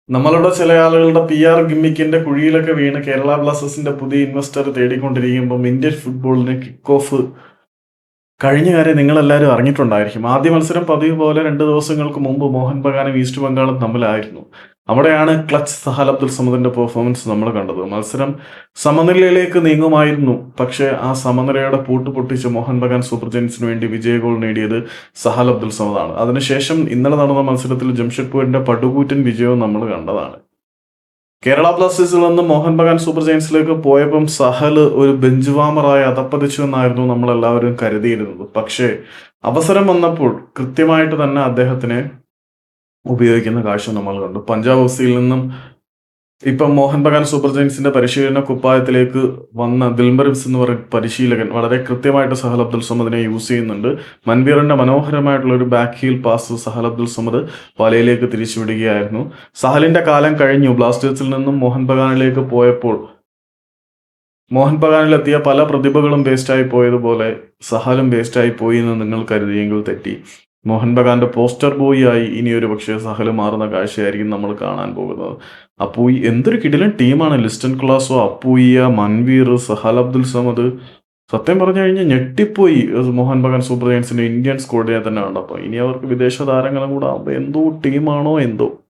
നമ്മളുടെ ചില ആളുകളുടെ PR ഗിമ്മിക്കിന്റെ കുഴിയിലൊക്കെ വീണ് കേരള ബ്ലാസ്റ്റേഴ്സിന്റെ പുതിയ ഇൻവെസ്റ്റർ തേടിക്കൊണ്ടിരിക്കുമ്പം ഇന്ത്യൻ ഫുട്ബോളിന് കിക്ക് ഓഫ് കഴിഞ്ഞ കാര്യം നിങ്ങളെല്ലാവരും അറിഞ്ഞിട്ടുണ്ടായിരിക്കും. ആദ്യ മത്സരം പതിവ് പോലെ 2 ദിവസങ്ങൾക്ക് മുമ്പ് മോഹൻ ബഗാനും ഈസ്റ്റ് ബംഗാളും തമ്മിലായിരുന്നു. അവിടെയാണ് ക്ലച്ച് സഹൽ അബ്ദുൾ സമദിന്റെ പെർഫോമൻസ് നമ്മൾ കണ്ടത്. മത്സരം സമനിലയിലേക്ക് നീങ്ങുമായിരുന്നു. പക്ഷേ ആ സമനിലയുടെ പൂട്ട് പൊട്ടിച്ച് മോഹൻ ബഗാൻ സൂപ്പർ ജയൻസിന് വേണ്ടി വിജയ ഗോൾ നേടിയത് സഹൽ അബ്ദുൾ സമദാണ്. അതിനുശേഷം ഇന്നലെ നടന്ന മത്സരത്തിൽ ജംഷഡ്പൂരിന്റെ പടുകൂറ്റൻ വിജയവും നമ്മൾ കണ്ടതാണ്. കേരള ബ്ലാസ്റ്റേഴ്സിൽ നിന്ന് മോഹൻ ബഗാൻ സൂപ്പർ ജയൻസിലേക്ക് പോയപ്പം സഹൽ ഒരു ബെഞ്ച് വാമറായി അധപ്പതിച്ചു എന്നായിരുന്നു നമ്മളെല്ലാവരും കരുതിയിരുന്നത്. പക്ഷേ അവസരം വന്നപ്പോൾ കൃത്യമായിട്ട് തന്നെ അദ്ദേഹത്തിനെ ഉപയോഗിക്കുന്ന കാഴ്ച നമ്മൾ കണ്ടു. പഞ്ചാബ് എഫ്സിയിൽ നിന്നും ഇപ്പം മോഹൻ ബഗാൻ സൂപ്പർ ജയൻസിന്റെ പരിശീലന കുപ്പായത്തിലേക്ക് വന്ന ദിൽബറിബ്സ് എന്ന് പറയുന്ന പരിശീലകൻ വളരെ കൃത്യമായിട്ട് സഹൽ അബ്ദുൾ സമദിനെ യൂസ് ചെയ്യുന്നുണ്ട്. മൻവീറിന്റെ മനോഹരമായിട്ടുള്ള ഒരു back heel pass Sahal Abdul Samad വലയിലേക്ക് തിരിച്ചുവിടുകയായിരുന്നു. സഹലിന്റെ കാലം കഴിഞ്ഞു. ബ്ലാസ്റ്റേഴ്സിൽ നിന്നും മോഹൻ ബഗാനിലേക്ക് പോയപ്പോൾ മോഹൻ ബഗാനിലെത്തിയ പല പ്രതിഭകളും വേസ്റ്റായി പോയതുപോലെ സഹലും വേസ്റ്റായി പോയി എന്ന് നിങ്ങൾ കരുതിയെങ്കിൽ തെറ്റി. മോഹൻ ബഗാന്റെ പോസ്റ്റർ ബോയ് ആയി ഇനി ഒരു പക്ഷേ സഹല് മാറുന്ന കാഴ്ചയായിരിക്കും നമ്മൾ കാണാൻ പോകുന്നത്. അപ്പൂയി എന്തൊരു കിടിലൻ ടീമാണ്. ലിസ്റ്റൻ ക്ലാസോ, അപ്പൂയ്യ, മൻവീർ, സഹൽ അബ്ദുൾ സമദ്. സത്യം പറഞ്ഞു കഴിഞ്ഞാൽ ഞെട്ടിപ്പോയി മോഹൻ ബഗാൻ സൂപ്പർ ജയൻസിന്റെ ഇന്ത്യൻ സ്ക്വാഡിനെ തന്നെ കണ്ടപ്പോൾ. ഇനി അവർക്ക് വിദേശ താരങ്ങളും കൂടെ ആകുമ്പോൾ എന്തോ ടീമാണോ എന്തോ.